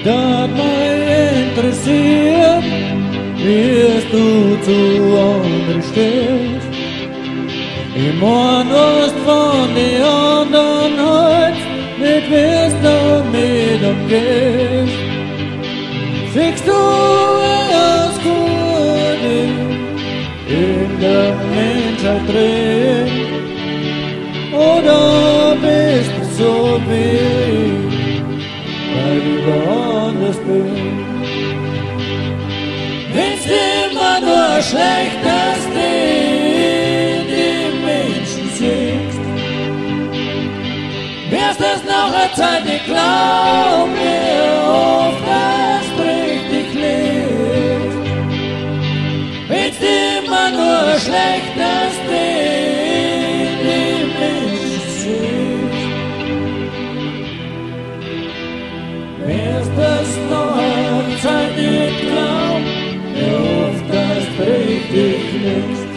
das mich interessiert, wirst du zu anderen stehst. Ich mein, was von den anderen heute nicht wirst du mit umgehst. Siehst du das Gute in der Menschheit drin, oder bist du so wie ich, weil du woanders bist? Wenn's immer nur schlecht, dass du die Menschen siehst, wär's das noch eine Zeit, ich glaub mir oft, dass du richtig lebst. Wenn's immer nur schlecht, dass du die Menschen siehst, wär's das noch eine Zeit, ich glaub mir oft, dass du richtig lebst.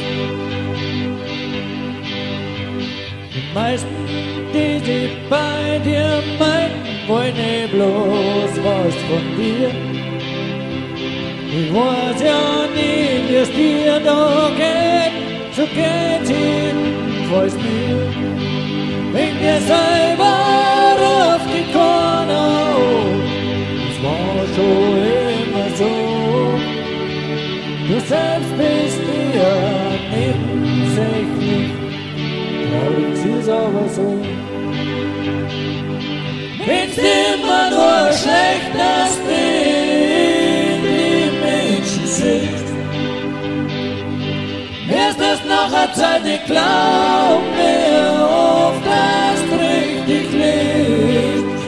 Die meisten, die sich bei dir meinen, wollen nicht bloß was von dir. Ich weiß ja nie, wie es dir da geht, so geht's jedenfalls mir. Wenn dir selber auf die Korne auf, das war schon immer so. Du selbst bist dir nebensächlich, traurig ist aber so. Wenn's immer nur schlecht, dass du die Menschen siehst, wär's das noch eine Zeit, ich glaub mir oft, dass du richtig lebst.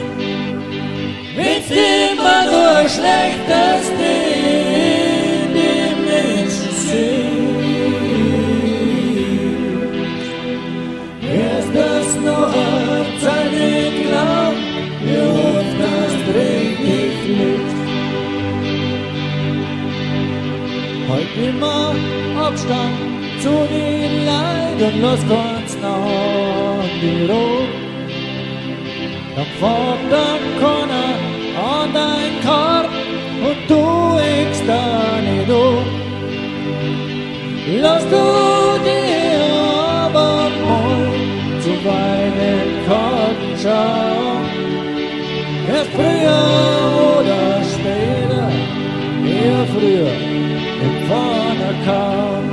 Wenn's immer nur schlecht, dass du die Menschen siehst, wär's das noch eine Zeit, ich glaub mir oft, dass du richtig lebst. Halt immer Abstand zu den Leiden, lass ganz nah an die Ruhe. Dann fährt dann keiner an dein Korb und du eckst da nicht um. Lass du dir aber mal zuweilen den Karten schauen. Erst früher oder später, eher früher, empfangen kann.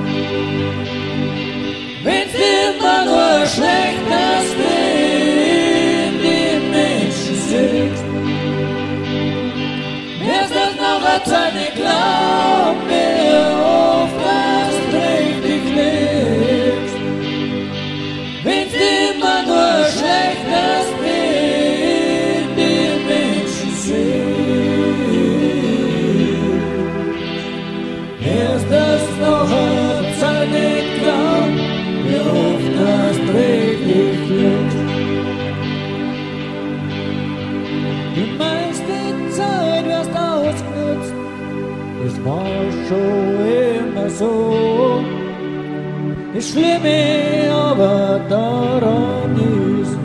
Wenn's immer nur schlecht, dass du die Menschen siehst, wär's das noch eine Zeit, ich glaub mir oft, dass du richtig lebst. Wenn's immer nur schlecht, dass du die Menschen siehst, wär's das noch eine Zeit, ich glaub mir oft, dass du richtig lebst. Die meiste Zeit wirst ausgenutzt, das war schon immer so. Das Schlimme aber daran ist,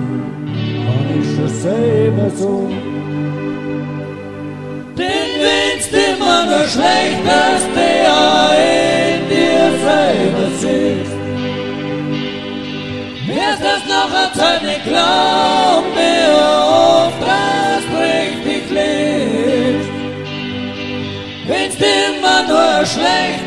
kann ich schon selber so. Denn wenn's immer nur schlecht, dass du ja in dir selber siehst, wär's das noch eine Zeit, ich glaub mir oft, dass du richtig lebst. Wenn's immer nur schlecht,